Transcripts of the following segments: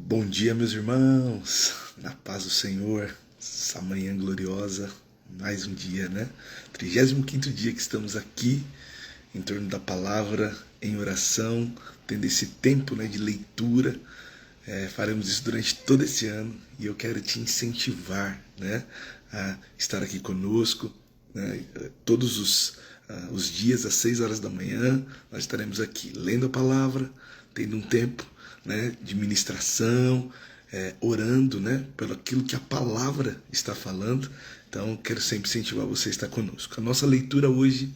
Bom dia, meus irmãos, na paz do Senhor, essa manhã gloriosa, mais um dia, né? 35º dia que estamos aqui, em torno da palavra, em oração, tendo esse tempo, né, de leitura. Faremos isso durante todo esse ano e eu quero te incentivar, né, a estar aqui conosco, né, todos os dias às 6 horas da manhã. Nós estaremos aqui lendo a palavra, tendo um tempo, né, de ministração, orando, né, pelo aquilo que a palavra está falando. Então quero sempre incentivar você a estar conosco. A nossa leitura hoje,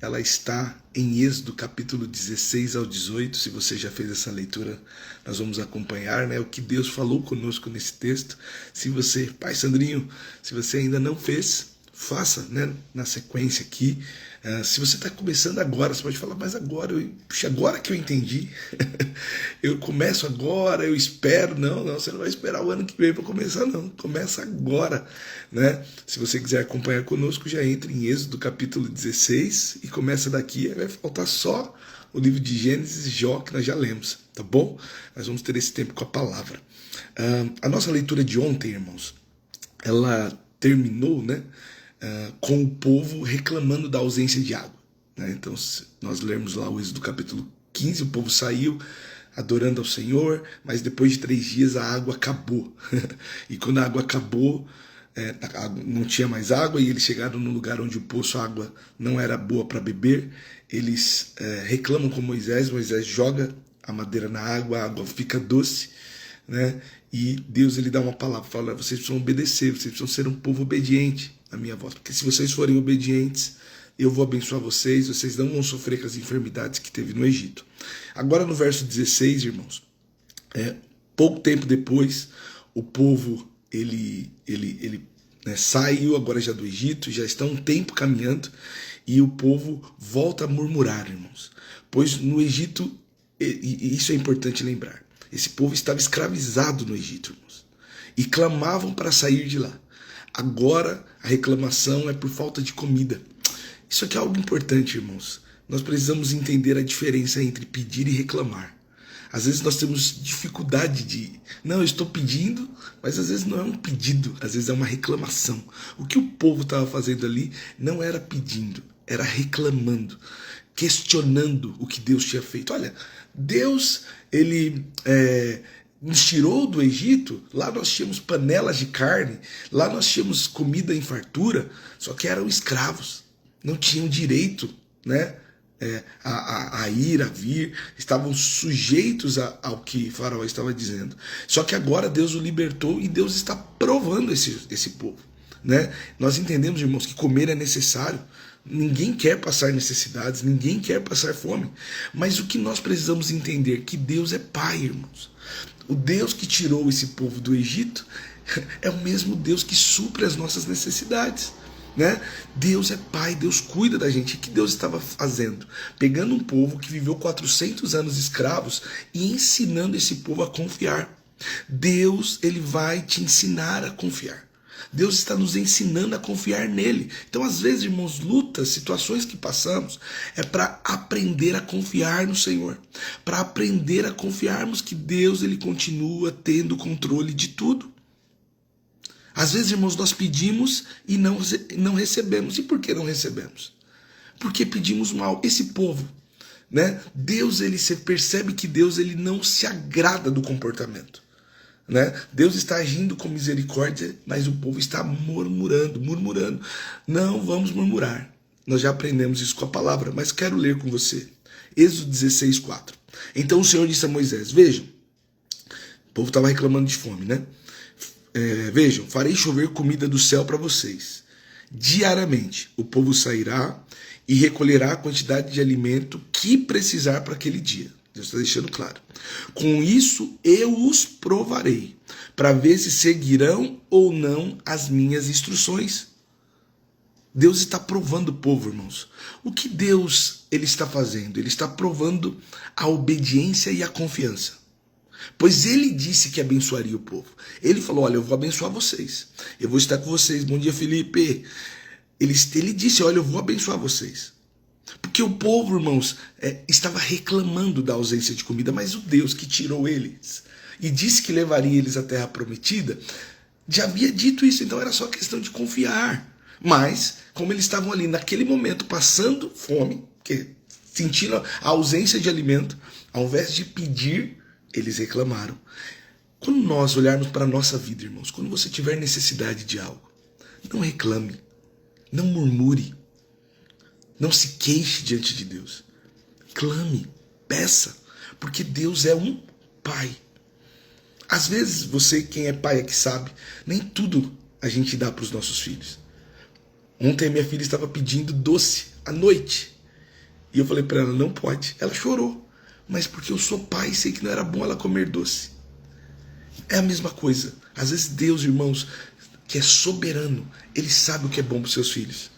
ela está em Êxodo capítulo 16 ao 18. Se você já fez essa leitura, nós vamos acompanhar, né, o que Deus falou conosco nesse texto. Se você, Pai Sandrinho, se você ainda não fez, faça, né, na sequência aqui. Se você está começando agora, você pode falar, mas agora que eu entendi, eu começo agora, eu espero. Não, você não vai esperar o ano que vem para começar, não. Começa agora, né? Se você quiser acompanhar conosco, já entre em Êxodo capítulo 16 e começa daqui. Vai faltar só o livro de Gênesis e Jó, que nós já lemos, tá bom? Nós vamos ter esse tempo com a palavra. A nossa leitura de ontem, irmãos, ela terminou, né, com o povo reclamando da ausência de água, né? Então, se nós lermos lá o Êxodo capítulo 15, o povo saiu adorando ao Senhor, mas depois de 3 dias a água acabou. E quando a água acabou, não tinha mais água, e eles chegaram num lugar onde o poço, a água não era boa para beber. Eles reclamam com Moisés joga a madeira na água, a água fica doce, né? E Deus, ele dá uma palavra, fala: vocês precisam obedecer, vocês precisam ser um povo obediente à minha voz, porque se vocês forem obedientes, eu vou abençoar vocês não vão sofrer com as enfermidades que teve no Egito. Agora no verso 16, irmãos, pouco tempo depois, o povo ele saiu agora já do Egito, já está um tempo caminhando, e o povo volta a murmurar, irmãos, pois no Egito, e isso é importante lembrar, esse povo estava escravizado no Egito, irmãos, e clamavam para sair de lá. Agora a reclamação é por falta de comida. Isso aqui é algo importante, irmãos. Nós precisamos entender a diferença entre pedir e reclamar. Às vezes nós temos dificuldade não, eu estou pedindo, mas às vezes não é um pedido, às vezes é uma reclamação. O que o povo estava fazendo ali não era pedindo, era reclamando, questionando o que Deus tinha feito. Olha, Deus, ele nos tirou do Egito. Lá nós tínhamos panelas de carne, lá nós tínhamos comida em fartura, só que eram escravos, não tinham direito, né, a ir, a vir, estavam sujeitos ao que Faraó estava dizendo. Só que agora Deus o libertou e Deus está provando esse povo, né? Nós entendemos, irmãos, que comer é necessário. Ninguém quer passar necessidades, ninguém quer passar fome, mas o que nós precisamos entender é que Deus é Pai, irmãos. O Deus que tirou esse povo do Egito é o mesmo Deus que supre as nossas necessidades, né? Deus é Pai, Deus cuida da gente. O que Deus estava fazendo? Pegando um povo que viveu 400 anos escravos e ensinando esse povo a confiar. Deus, ele vai te ensinar a confiar. Deus está nos ensinando a confiar nele. Então, às vezes, irmãos, lutas, situações que passamos, é para aprender a confiar no Senhor. Para aprender a confiarmos que Deus, ele continua tendo controle de tudo. Às vezes, irmãos, nós pedimos e não recebemos. E por que não recebemos? Porque pedimos mal. Esse povo, né? Deus, você percebe que Deus, ele não se agrada do comportamento, né? Deus está agindo com misericórdia, mas o povo está murmurando. Não vamos murmurar. Nós já aprendemos isso com a palavra, mas quero ler com você. Êxodo 16, 4. Então o Senhor disse a Moisés: vejam, o povo estava reclamando de fome, né? Vejam, farei chover comida do céu para vocês. Diariamente o povo sairá e recolherá a quantidade de alimento que precisar para aquele dia. Deus está deixando claro. Com isso eu os provarei, para ver se seguirão ou não as minhas instruções. Deus está provando o povo, irmãos. O que Deus, ele está fazendo? Ele está provando a obediência e a confiança. Pois ele disse que abençoaria o povo. Ele falou: olha, eu vou abençoar vocês. Eu vou estar com vocês. Bom dia, Felipe. Ele disse: olha, eu vou abençoar vocês. Porque o povo, irmãos, estava reclamando da ausência de comida, mas o Deus que tirou eles e disse que levaria eles à terra prometida, já havia dito isso, então era só questão de confiar. Mas, como eles estavam ali naquele momento passando fome, sentindo a ausência de alimento, ao invés de pedir, eles reclamaram. Quando nós olharmos para a nossa vida, irmãos, quando você tiver necessidade de algo, não reclame, não murmure, não se queixe diante de Deus. Clame, peça, porque Deus é um Pai. Às vezes, você, quem é pai aqui sabe, nem tudo a gente dá para os nossos filhos. Ontem a minha filha estava pedindo doce à noite. E eu falei para ela, não pode. Ela chorou. Mas porque eu sou pai e sei que não era bom ela comer doce. É a mesma coisa. Às vezes Deus, irmãos, que é soberano, Ele sabe o que é bom para os seus filhos.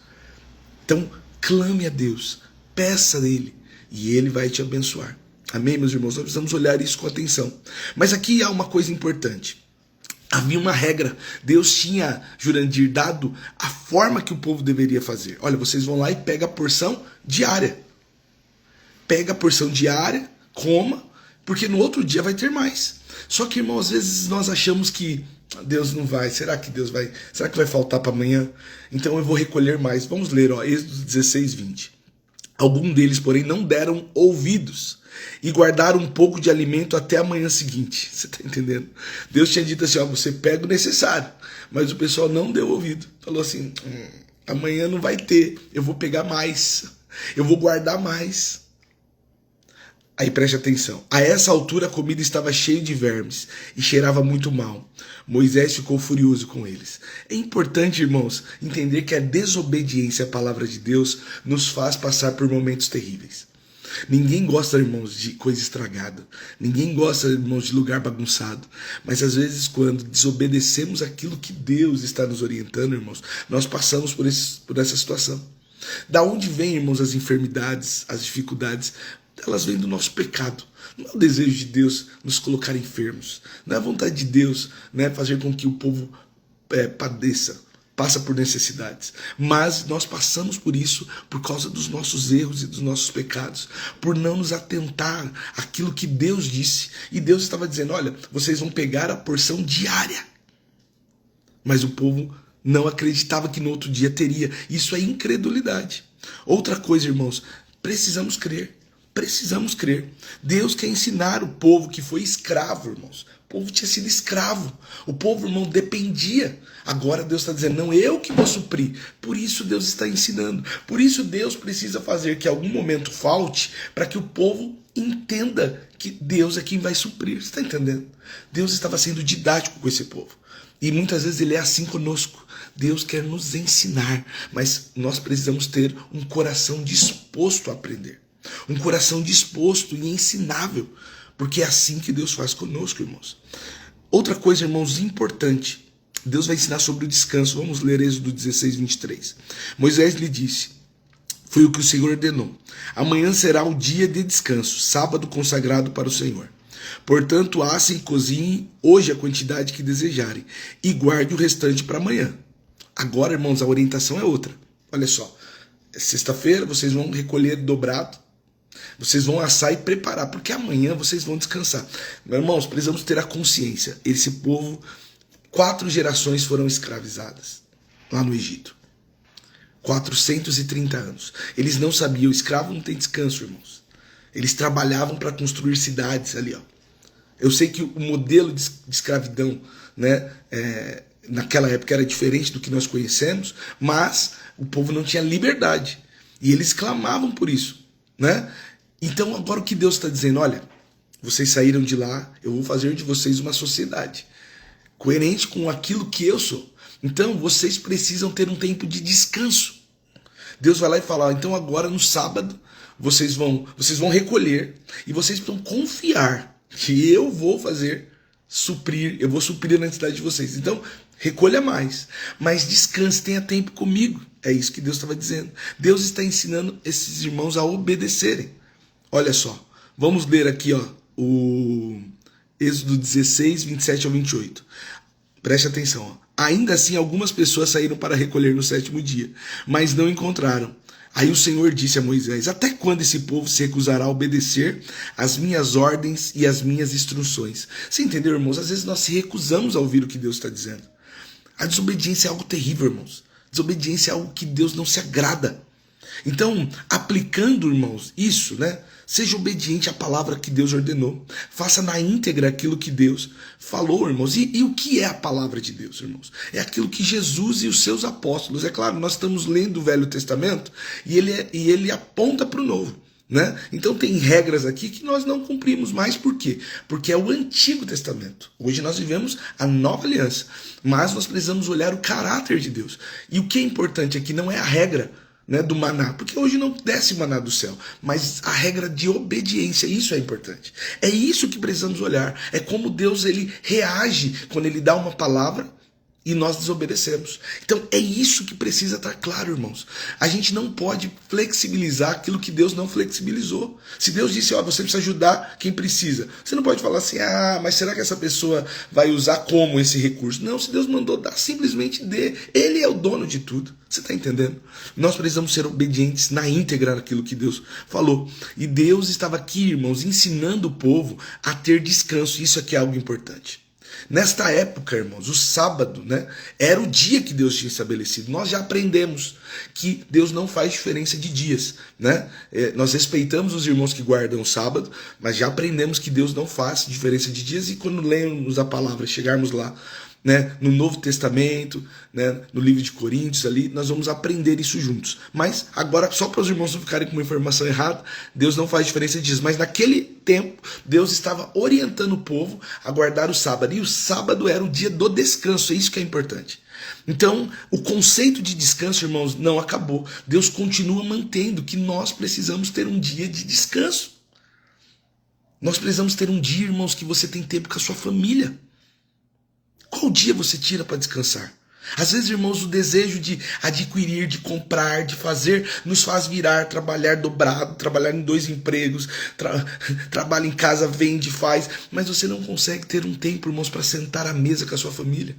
Então, clame a Deus, peça a Ele, e Ele vai te abençoar. Amém, meus irmãos? Nós precisamos olhar isso com atenção. Mas aqui há uma coisa importante. Havia uma regra. Deus tinha, Jurandir, dado a forma que o povo deveria fazer. Olha, vocês vão lá e pegam a porção diária. Pega a porção diária, coma, porque no outro dia vai ter mais. Só que, irmão, às vezes nós achamos que Deus não vai. Será que Deus vai? Será que vai faltar para amanhã? Então eu vou recolher mais. Vamos ler, Êxodo 16, 20. Alguns deles, porém, não deram ouvidos e guardaram um pouco de alimento até a manhã seguinte. Você está entendendo? Deus tinha dito assim, você pega o necessário. Mas o pessoal não deu ouvido. Falou assim, amanhã não vai ter. Eu vou pegar mais. Eu vou guardar mais. Aí preste atenção. A essa altura a comida estava cheia de vermes e cheirava muito mal. Moisés ficou furioso com eles. É importante, irmãos, entender que a desobediência à palavra de Deus nos faz passar por momentos terríveis. Ninguém gosta, irmãos, de coisa estragada. Ninguém gosta, irmãos, de lugar bagunçado. Mas às vezes, quando desobedecemos aquilo que Deus está nos orientando, irmãos, nós passamos por essa situação. Da onde vêm, irmãos, as enfermidades, as dificuldades? Elas vêm do nosso pecado. Não é o desejo de Deus nos colocar enfermos. Não é a vontade de Deus, né, fazer com que o povo padeça, passa por necessidades. Mas nós passamos por isso por causa dos nossos erros e dos nossos pecados. Por não nos atentar àquilo que Deus disse. E Deus estava dizendo, olha, vocês vão pegar a porção diária. Mas o povo não acreditava que no outro dia teria. Isso é incredulidade. Outra coisa, irmãos, precisamos crer. Precisamos crer. Deus quer ensinar o povo que foi escravo, irmãos. O povo tinha sido escravo. O povo, irmão, dependia. Agora Deus está dizendo, não, eu que vou suprir. Por isso Deus está ensinando. Por isso Deus precisa fazer que algum momento falte para que o povo entenda que Deus é quem vai suprir. Você está entendendo? Deus estava sendo didático com esse povo. E muitas vezes Ele é assim conosco. Deus quer nos ensinar, mas nós precisamos ter um coração disposto a aprender. Um coração disposto e ensinável, porque é assim que Deus faz conosco, irmãos. Outra coisa, irmãos, importante, Deus vai ensinar sobre o descanso. Vamos ler Êxodo 16, 23. Moisés lhe disse, foi o que o Senhor ordenou, amanhã será o dia de descanso, sábado consagrado para o Senhor. Portanto, assem e cozinhem hoje a quantidade que desejarem, e guarde o restante para amanhã. Agora, irmãos, a orientação é outra. Olha só, sexta-feira vocês vão recolher dobrado, vocês vão assar e preparar, porque amanhã vocês vão descansar. Meus irmãos, precisamos ter a consciência. Esse povo, 4 gerações foram escravizadas lá no Egito. 430 anos. Eles não sabiam, o escravo não tem descanso, irmãos. Eles trabalhavam para construir cidades ali, ó. Eu sei que o modelo de escravidão, né, naquela época era diferente do que nós conhecemos, mas o povo não tinha liberdade. E eles clamavam por isso, né? Então agora o que Deus está dizendo, olha, vocês saíram de lá, eu vou fazer de vocês uma sociedade coerente com aquilo que eu sou. Então vocês precisam ter um tempo de descanso. Deus vai lá e fala, então agora no sábado vocês vão recolher e vocês precisam confiar que eu vou eu vou suprir a necessidade de vocês. Então recolha mais, mas descanse, tenha tempo comigo. É isso que Deus estava dizendo. Deus está ensinando esses irmãos a obedecerem. Olha só, vamos ler aqui, ó, o Êxodo 16, 27 ao 28. Preste atenção. Ó. Ainda assim, algumas pessoas saíram para recolher no 7º dia, mas não encontraram. Aí o Senhor disse a Moisés: até quando esse povo se recusará a obedecer às minhas ordens e às minhas instruções? Você entendeu, irmãos? Às vezes nós se recusamos a ouvir o que Deus está dizendo. A desobediência é algo terrível, irmãos. Desobediência é algo que Deus não se agrada. Então, aplicando, irmãos, isso, né? Seja obediente à palavra que Deus ordenou. Faça na íntegra aquilo que Deus falou, irmãos. E o que é a palavra de Deus, irmãos? É aquilo que Jesus e os seus apóstolos. É claro, nós estamos lendo o Velho Testamento e ele aponta para o Novo. Né? Então tem regras aqui que nós não cumprimos mais. Por quê? Porque é o Antigo Testamento. Hoje nós vivemos a Nova Aliança. Mas nós precisamos olhar o caráter de Deus. E o que é importante aqui não é a regra, né, do maná, porque hoje não desce maná do céu, mas a regra de obediência, isso é importante. É isso que precisamos olhar. É como Deus ele reage quando ele dá uma palavra e nós desobedecemos. Então é isso que precisa estar claro, irmãos. A gente não pode flexibilizar aquilo que Deus não flexibilizou. Se Deus disse, ó, você precisa ajudar quem precisa, você não pode falar assim, mas será que essa pessoa vai usar como esse recurso? Não, se Deus mandou dar, simplesmente dê. Ele é o dono de tudo. Você está entendendo? Nós precisamos ser obedientes na íntegra naquilo que Deus falou. E Deus estava aqui, irmãos, ensinando o povo a ter descanso. Isso aqui é algo importante. Nesta época, irmãos, o sábado, né, era o dia que Deus tinha estabelecido. Nós já aprendemos que Deus não faz diferença de dias, né? Nós respeitamos os irmãos que guardam o sábado, mas já aprendemos que Deus não faz diferença de dias. E quando lemos a palavra, chegarmos lá, né, no Novo Testamento, né, no livro de Coríntios ali, nós vamos aprender isso juntos. Mas agora, só para os irmãos não ficarem com uma informação errada, Deus não faz diferença disso. Mas naquele tempo, Deus estava orientando o povo a guardar o sábado. E o sábado era o dia do descanso, é isso que é importante. Então, o conceito de descanso, irmãos, não acabou. Deus continua mantendo que nós precisamos ter um dia de descanso. Nós precisamos ter um dia, irmãos, que você tem tempo com a sua família. Qual dia você tira para descansar? Às vezes, irmãos, o desejo de adquirir, de comprar, de fazer, nos faz virar, trabalhar dobrado, trabalhar em 2 empregos, trabalha em casa, vende, faz, mas você não consegue ter um tempo, irmãos, para sentar à mesa com a sua família.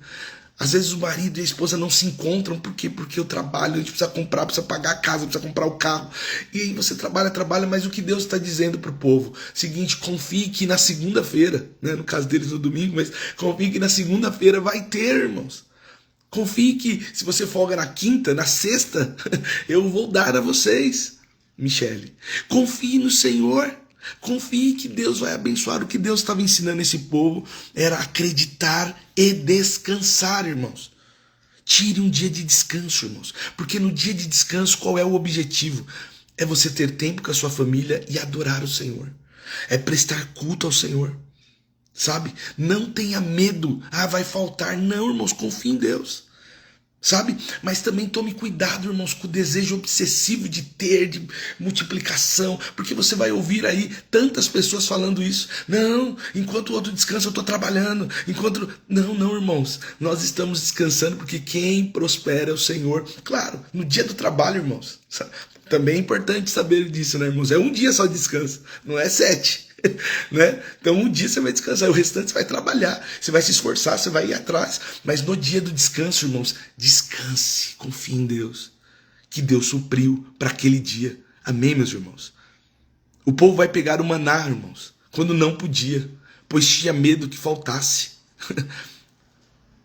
Às vezes o marido e a esposa não se encontram. Por quê? Porque eu trabalho, a gente precisa comprar, precisa pagar a casa, precisa comprar o carro. E aí você trabalha, mas o que Deus está dizendo para o povo? Seguinte, confie que na segunda-feira, né, no caso deles no domingo, mas confie que na segunda-feira vai ter, irmãos. Confie que se você folga na quinta, na sexta, eu vou dar a vocês, Michele. Confie no Senhor. Confie que Deus vai abençoar. O que Deus estava ensinando esse povo era acreditar e descansar, irmãos. Tire um dia de descanso, irmãos. Porque no dia de descanso, qual é o objetivo? É você ter tempo com a sua família e adorar o Senhor. É prestar culto ao Senhor. Sabe? Não tenha medo. Vai faltar. Não, irmãos, confie em Deus. Sabe? Mas também tome cuidado, irmãos, com o desejo obsessivo de ter, de multiplicação, porque você vai ouvir aí tantas pessoas falando isso. Não, enquanto o outro descansa eu estou trabalhando. Não, irmãos, nós estamos descansando porque quem prospera é o Senhor. Claro, no dia do trabalho, irmãos, também é importante saber disso, né, irmãos? É um dia só de descanso, não é 7. Né? Então um dia você vai descansar, o restante você vai trabalhar, você vai se esforçar, você vai ir atrás, mas no dia do descanso, irmãos, descanse, confie em Deus, que Deus supriu para aquele dia. Amém, meus irmãos? O povo vai pegar o maná, irmãos, quando não podia, pois tinha medo que faltasse.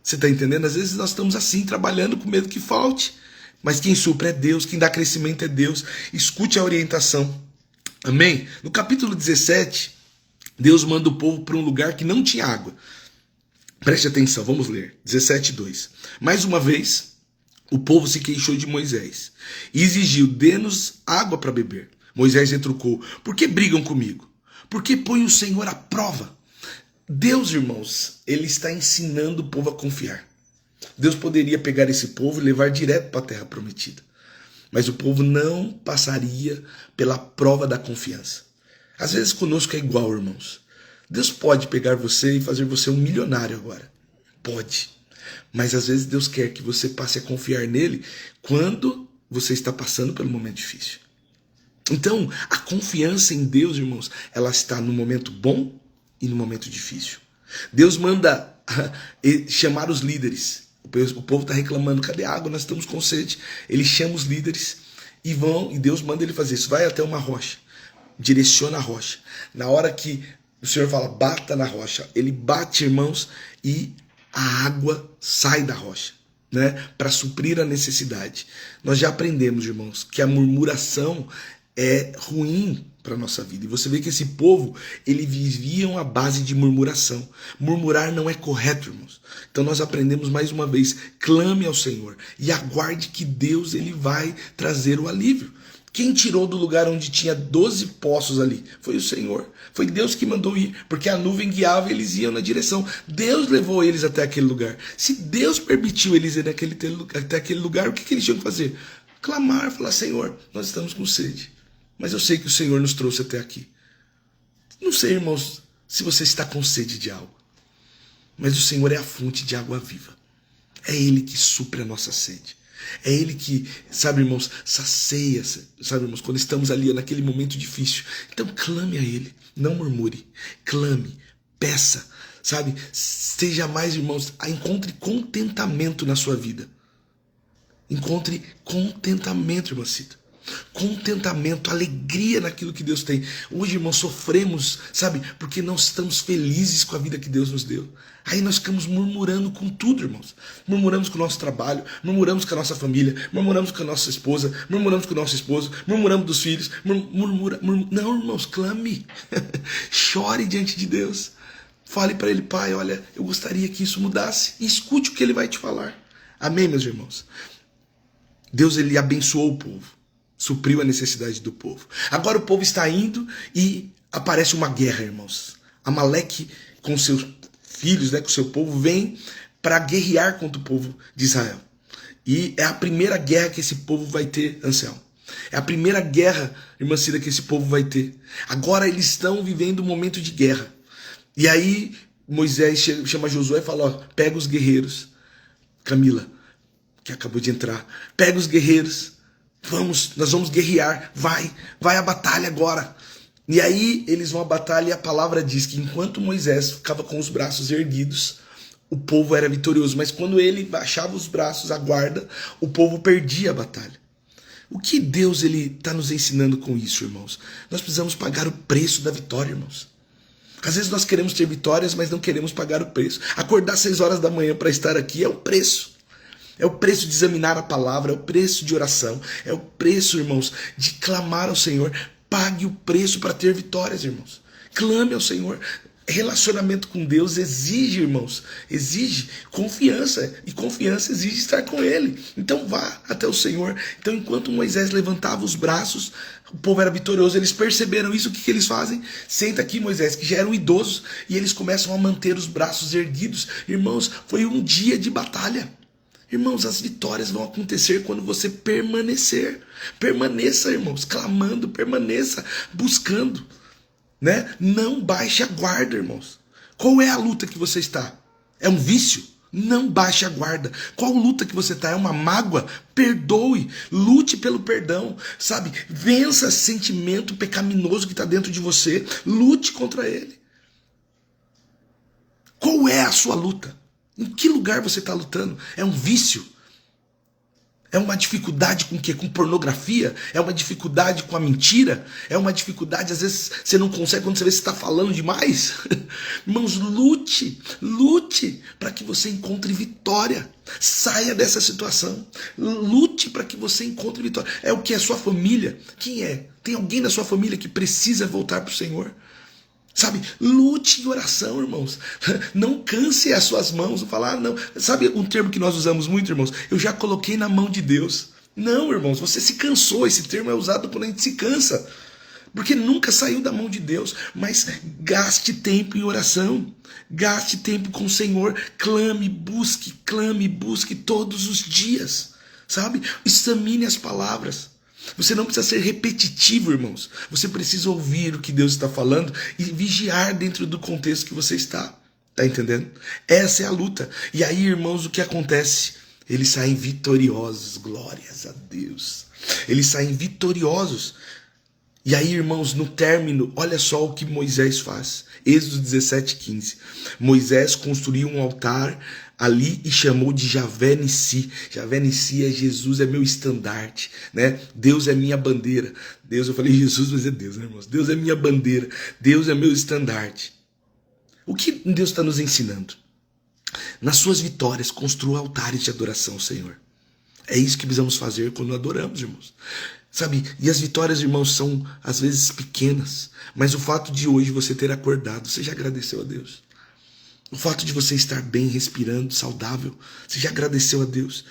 Você está entendendo? Às vezes nós estamos assim, trabalhando com medo que falte, mas quem supre é Deus, quem dá crescimento é Deus. Escute a orientação. Amém? No capítulo 17, Deus manda o povo para um lugar que não tinha água. Preste atenção, vamos ler. 17:2. Mais uma vez, o povo se queixou de Moisés e exigiu: dê-nos água para beber. Moisés retrucou: por que brigam comigo? Por que põe o Senhor à prova? Deus, irmãos, ele está ensinando o povo a confiar. Deus poderia pegar esse povo e levar direto para a terra prometida. Mas o povo não passaria pela prova da confiança. Às vezes conosco é igual, irmãos. Deus pode pegar você e fazer você um milionário agora. Pode. Mas às vezes Deus quer que você passe a confiar nele quando você está passando pelo momento difícil. Então, a confiança em Deus, irmãos, ela está no momento bom e no momento difícil. Deus manda chamar os líderes. O povo está reclamando: cadê água? Nós estamos com sede. Ele chama os líderes e Deus manda ele fazer isso. Vai até uma rocha, direciona a rocha. Na hora que o Senhor fala, bata na rocha, ele bate, irmãos, e a água sai da rocha, né? Para suprir a necessidade. Nós já aprendemos, irmãos, que a murmuração é ruim para a nossa vida. E você vê que esse povo, ele viviam à base de murmuração. Murmurar não é correto, irmãos. Então nós aprendemos mais uma vez, clame ao Senhor e aguarde que Deus ele vai trazer o alívio. Quem tirou do lugar onde tinha 12 poços ali? Foi o Senhor. Foi Deus que mandou ir, porque a nuvem guiava e eles iam na direção. Deus levou eles até aquele lugar. Se Deus permitiu eles ir até aquele lugar, o que eles tinham que fazer? Clamar, falar, Senhor, nós estamos com sede. Mas eu sei que o Senhor nos trouxe até aqui. Não sei, irmãos, se você está com sede de algo. Mas o Senhor é a fonte de água viva. É Ele que supre a nossa sede. É Ele que, sabe, irmãos, sacia, sabe, irmãos, quando estamos ali naquele momento difícil. Então clame a Ele, não murmure, clame, peça, sabe, seja mais, irmãos, encontre contentamento na sua vida. Encontre contentamento, irmãcita. Contentamento, alegria naquilo que Deus tem. Hoje, irmãos, sofremos, sabe, porque não estamos felizes com a vida que Deus nos deu. Aí nós ficamos murmurando com tudo, irmãos. Murmuramos com o nosso trabalho, murmuramos com a nossa família, murmuramos com a nossa esposa, murmuramos com o nosso esposo, murmuramos dos filhos, Não, irmãos, clame. Chore diante de Deus. Fale para Ele, Pai, olha, eu gostaria que isso mudasse. E escute o que Ele vai te falar. Amém, meus irmãos? Deus, Ele abençoou o povo. Supriu a necessidade do povo. Agora o povo está indo e aparece uma guerra, irmãos. Amaleque com seus filhos, né, com seu povo, vem para guerrear contra o povo de Israel. E é a primeira guerra que esse povo vai ter, Anselmo. É a primeira guerra, irmã Cida, que esse povo vai ter. Agora eles estão vivendo um momento de guerra. E aí Moisés chama Josué e fala, ó, pega os guerreiros. Camila, que acabou de entrar, pega os guerreiros. Nós vamos guerrear, vai à batalha agora. E aí eles vão à batalha e a palavra diz que enquanto Moisés ficava com os braços erguidos, o povo era vitorioso. Mas quando ele baixava os braços, a guarda, o povo perdia a batalha. O que Deus está nos ensinando com isso, irmãos? Nós precisamos pagar o preço da vitória, irmãos. Às vezes nós queremos ter vitórias, mas não queremos pagar o preço. Acordar 6 horas da manhã para estar aqui é o preço. É o preço de examinar a palavra, é o preço de oração, é o preço, irmãos, de clamar ao Senhor. Pague o preço para ter vitórias, irmãos. Clame ao Senhor. Relacionamento com Deus exige, irmãos, exige confiança. E confiança exige estar com Ele. Então vá até o Senhor. Então enquanto Moisés levantava os braços, o povo era vitorioso. Eles perceberam isso, o que eles fazem? Senta aqui, Moisés, que já eram idosos, e eles começam a manter os braços erguidos. Irmãos, foi um dia de batalha. Irmãos, as vitórias vão acontecer quando você permanecer. Permaneça, irmãos, clamando, permaneça, buscando, né? Não baixe a guarda, irmãos. Qual é a luta que você está? É um vício? Não baixe a guarda. Qual luta que você está? É uma mágoa? Perdoe, lute pelo perdão, sabe? Vença esse sentimento pecaminoso que está dentro de você, lute contra ele. Qual é a sua luta? Em que lugar você está lutando? É um vício? É uma dificuldade com o quê? Com pornografia? É uma dificuldade com a mentira? É uma dificuldade, às vezes, você não consegue quando você vê que você está falando demais? Irmãos, lute para que você encontre vitória. Saia dessa situação. Lute para que você encontre vitória. É o que? A sua família? Quem é? Tem alguém da sua família que precisa voltar para o Senhor? Sabe, lute em oração, irmãos. Não canse as suas mãos. Não falar, não. Sabe um termo que nós usamos muito, irmãos? Eu já coloquei na mão de Deus. Não, irmãos, você se cansou. Esse termo é usado quando a gente se cansa. Porque nunca saiu da mão de Deus. Mas gaste tempo em oração. Gaste tempo com o Senhor. Clame, busque todos os dias. Sabe? Examine as palavras. Você não precisa ser repetitivo, irmãos. Você precisa ouvir o que Deus está falando e vigiar dentro do contexto que você está. Tá entendendo? Essa é a luta. E aí, irmãos, o que acontece? Eles saem vitoriosos. Glórias a Deus. Eles saem vitoriosos. E aí, irmãos, no término, olha só o que Moisés faz. Êxodo 17:15. Moisés construiu um altar ali e chamou de Javé Nissi. Javé Nissi é Jesus, é meu estandarte, né? Deus é minha bandeira. Deus, eu falei Jesus, mas é Deus, né, irmãos? Deus é minha bandeira. Deus é meu estandarte. O que Deus está nos ensinando? Nas suas vitórias, construa altares de adoração ao Senhor. É isso que precisamos fazer quando adoramos, irmãos. Sabe, e as vitórias, irmãos, são às vezes pequenas, mas o fato de hoje você ter acordado, você já agradeceu a Deus? O fato de você estar bem, respirando, saudável, você já agradeceu a Deus?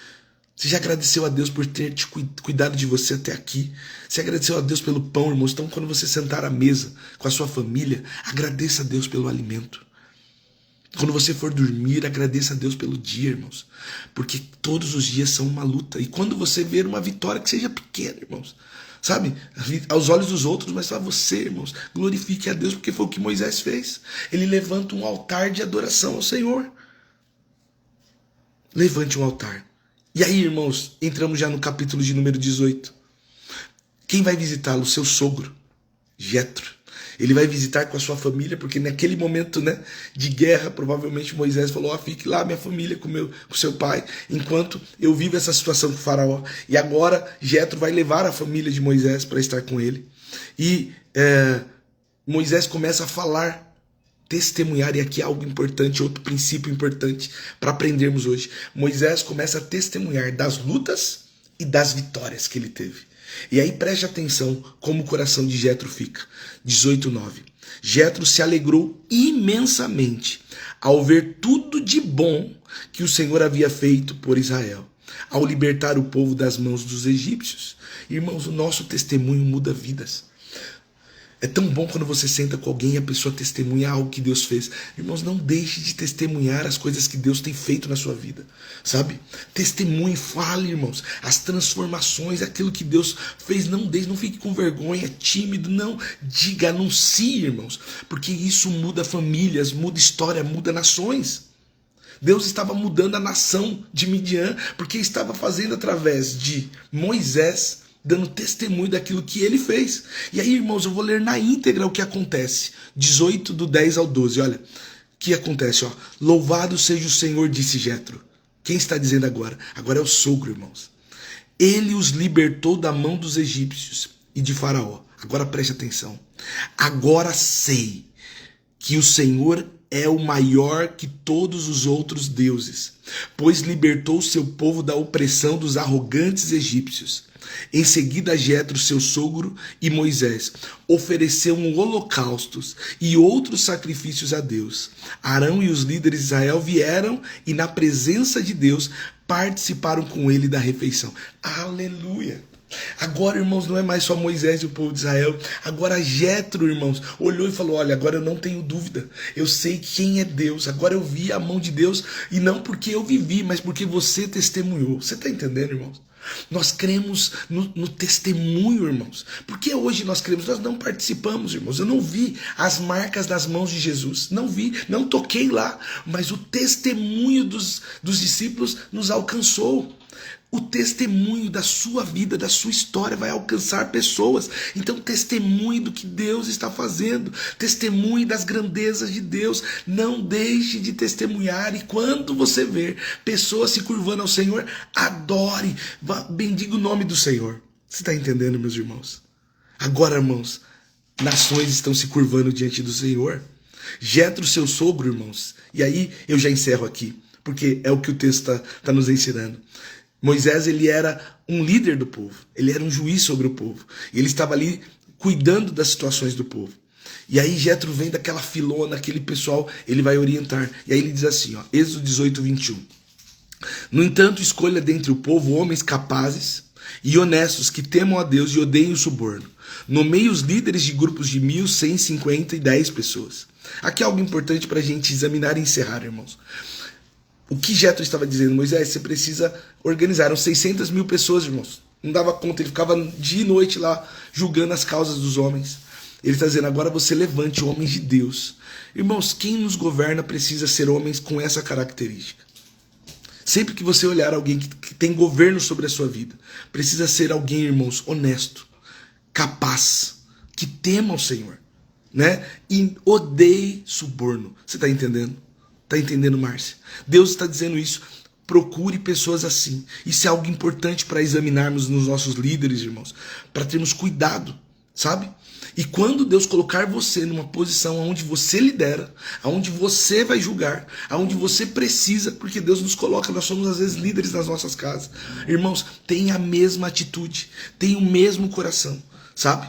Você já agradeceu a Deus por ter te cuidado de você até aqui? Você agradeceu a Deus pelo pão, irmãos? Então, quando você sentar à mesa com a sua família, agradeça a Deus pelo alimento. Quando você for dormir, agradeça a Deus pelo dia, irmãos. Porque todos os dias são uma luta. E quando você ver uma vitória que seja pequena, irmãos, sabe? Aos olhos dos outros, mas para você, irmãos, glorifique a Deus, porque foi o que Moisés fez. Ele levanta um altar de adoração ao Senhor. Levante um altar. E aí, irmãos, entramos já no capítulo de número 18. Quem vai visitá-lo? Seu sogro, Jetro. Ele vai visitar com a sua família, porque naquele momento, né, de guerra, provavelmente Moisés falou, fique lá minha família com seu pai, enquanto eu vivo essa situação com o faraó. E agora Jetro vai levar a família de Moisés para estar com ele. E Moisés começa a falar, testemunhar, e aqui é algo importante, outro princípio importante para aprendermos hoje. Moisés começa a testemunhar das lutas e das vitórias que ele teve. E aí preste atenção como o coração de Jetro fica. 18:9. Jetro se alegrou imensamente ao ver tudo de bom que o Senhor havia feito por Israel, ao libertar o povo das mãos dos egípcios. Irmãos, o nosso testemunho muda vidas. É tão bom quando você senta com alguém e a pessoa testemunha algo que Deus fez. Irmãos, não deixe de testemunhar as coisas que Deus tem feito na sua vida, sabe? Testemunhe, fale, irmãos, as transformações, aquilo que Deus fez. Não deixe, não fique com vergonha, tímido, não. Diga, anuncie, irmãos, porque isso muda famílias, muda história, muda nações. Deus estava mudando a nação de Midian, porque estava fazendo através de Moisés, dando testemunho daquilo que ele fez. E aí, irmãos, eu vou ler na íntegra o que acontece. 18, do 10 ao 12, olha. O que acontece, ó. Louvado seja o Senhor, disse Jetro. Quem está dizendo agora? Agora é o sogro, irmãos. Ele os libertou da mão dos egípcios e de Faraó. Agora preste atenção. Agora sei que o Senhor é o maior que todos os outros deuses, pois libertou seu povo da opressão dos arrogantes egípcios. Em seguida, Jetro, seu sogro, e Moisés ofereceram holocaustos e outros sacrifícios a Deus. Arão e os líderes de Israel vieram e, na presença de Deus, participaram com ele da refeição. Aleluia! Agora, irmãos, não é mais só Moisés e o povo de Israel. Agora Jetro, irmãos, olhou e falou, olha, agora eu não tenho dúvida. Eu sei quem é Deus. Agora eu vi a mão de Deus. E não porque eu vivi, mas porque você testemunhou. Você está entendendo, irmãos? Nós cremos no testemunho, irmãos. Porque hoje nós cremos, nós não participamos, irmãos. Eu não vi as marcas das mãos de Jesus. Não vi, não toquei lá. Mas o testemunho dos discípulos nos alcançou. O testemunho da sua vida, da sua história vai alcançar pessoas. Então testemunhe do que Deus está fazendo. Testemunhe das grandezas de Deus. Não deixe de testemunhar. E quando você ver pessoas se curvando ao Senhor, adore. Bendiga o nome do Senhor. Você está entendendo, meus irmãos? Agora, irmãos, nações estão se curvando diante do Senhor. Jetro, seu sogro, irmãos. E aí eu já encerro aqui, porque é o que o texto está nos ensinando. Moisés, ele era um líder do povo, ele era um juiz sobre o povo, e ele estava ali cuidando das situações do povo. E aí Jetro vem daquela filona, aquele pessoal, ele vai orientar. E aí ele diz assim, ó, Êxodo 18, 21. No entanto, escolha dentre o povo homens capazes e honestos que temam a Deus e odeiem o suborno. Nomeie os líderes de grupos de 1.000, 100, 50 e 10 pessoas. Aqui é algo importante para a gente examinar e encerrar, irmãos. O que Jetro estava dizendo, Moisés, você precisa organizar. Eram 600 mil pessoas, irmãos. Não dava conta, ele ficava dia e noite lá, julgando as causas dos homens. Ele está dizendo, agora você levante homens de Deus. Irmãos, quem nos governa precisa ser homens com essa característica. Sempre que você olhar alguém que tem governo sobre a sua vida, precisa ser alguém, irmãos, honesto, capaz, que tema o Senhor, né? E odeie suborno. Você está entendendo? Está entendendo, Márcia? Deus está dizendo isso. Procure pessoas assim. Isso é algo importante para examinarmos nos nossos líderes, irmãos, para termos cuidado, sabe? E quando Deus colocar você numa posição onde você lidera, onde você vai julgar, onde você precisa, porque Deus nos coloca, nós somos às vezes líderes nas nossas casas. Irmãos, tenha a mesma atitude, tenha o mesmo coração, sabe?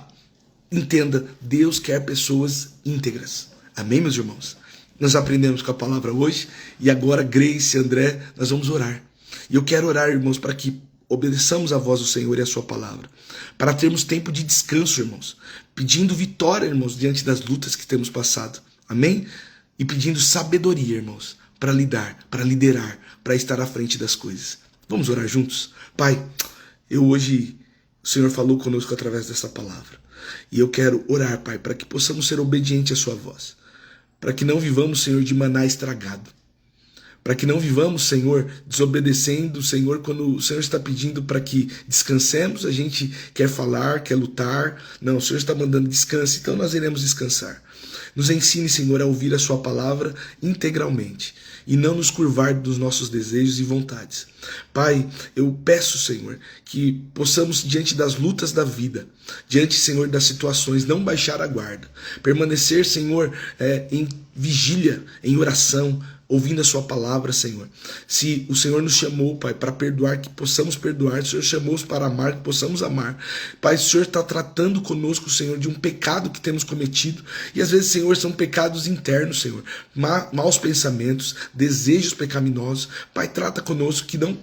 Entenda, Deus quer pessoas íntegras. Amém, meus irmãos? Nós aprendemos com a palavra hoje e agora Grace e André, nós vamos orar. E eu quero orar, irmãos, para que obedeçamos a voz do Senhor e a sua palavra, para termos tempo de descanso, irmãos, pedindo vitória, irmãos, diante das lutas que temos passado. Amém? E pedindo sabedoria, irmãos, para lidar, para liderar, para estar à frente das coisas. Vamos orar juntos? Pai, hoje o Senhor falou conosco através dessa palavra. E eu quero orar, Pai, para que possamos ser obedientes à sua voz. Para que não vivamos, Senhor, de maná estragado. Para que não vivamos, Senhor, desobedecendo, Senhor, quando o Senhor está pedindo para que descansemos, a gente quer falar, quer lutar. Não, o Senhor está mandando descanse, então nós iremos descansar. Nos ensine, Senhor, a ouvir a sua palavra integralmente e não nos curvar dos nossos desejos e vontades. Pai, eu peço, Senhor, que possamos, diante das lutas da vida, diante, Senhor, das situações, não baixar a guarda. Permanecer, Senhor, em vigília, em oração, ouvindo a sua palavra, Senhor. Se o Senhor nos chamou, Pai, para perdoar, que possamos perdoar. Se o Senhor chamou-nos para amar, que possamos amar. Pai, o Senhor está tratando conosco, Senhor, de um pecado que temos cometido. E às vezes, Senhor, são pecados internos, Senhor. Maus pensamentos, desejos pecaminosos. Pai, trata conosco que não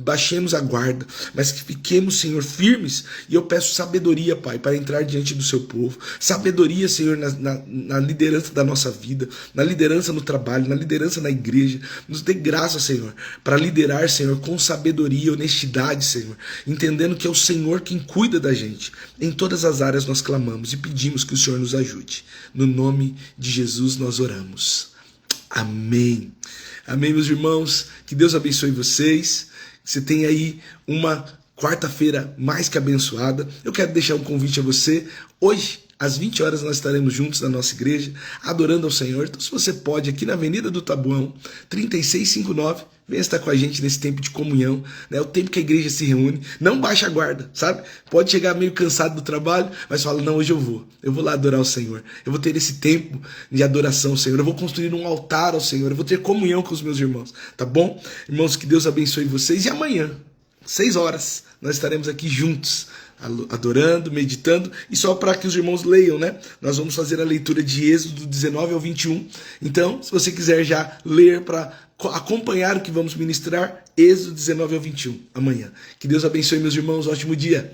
baixemos a guarda, mas que fiquemos, Senhor, firmes. E eu peço sabedoria, Pai, para entrar diante do seu povo. Sabedoria, Senhor, na liderança da nossa vida, na liderança no trabalho, na liderança na igreja. Nos dê graça, Senhor, para liderar, Senhor, com sabedoria e honestidade, Senhor, entendendo que é o Senhor quem cuida da gente. Em todas as áreas nós clamamos e pedimos que o Senhor nos ajude. No nome de Jesus nós oramos. Amém. Amém, meus irmãos. Que Deus abençoe vocês. Você tem aí uma quarta-feira mais que abençoada. Eu quero deixar um convite a você. Hoje, às 20 horas, nós estaremos juntos na nossa igreja, adorando ao Senhor. Então, se você pode, aqui na Avenida do Taboão, 3659, venha estar com a gente nesse tempo de comunhão, né? O tempo que a igreja se reúne. Não baixa a guarda, sabe? Pode chegar meio cansado do trabalho, mas fala, não, hoje eu vou lá adorar o Senhor. Eu vou ter esse tempo de adoração ao Senhor. Eu vou construir um altar ao Senhor. Eu vou ter comunhão com os meus irmãos, tá bom? Irmãos, que Deus abençoe vocês. E amanhã, 6 horas, nós estaremos aqui juntos, adorando, meditando, e só para que os irmãos leiam, né? Nós vamos fazer a leitura de Êxodo 19 ao 21. Então, se você quiser já ler para acompanhar o que vamos ministrar, Êxodo 19 ao 21, amanhã. Que Deus abençoe, meus irmãos, ótimo dia.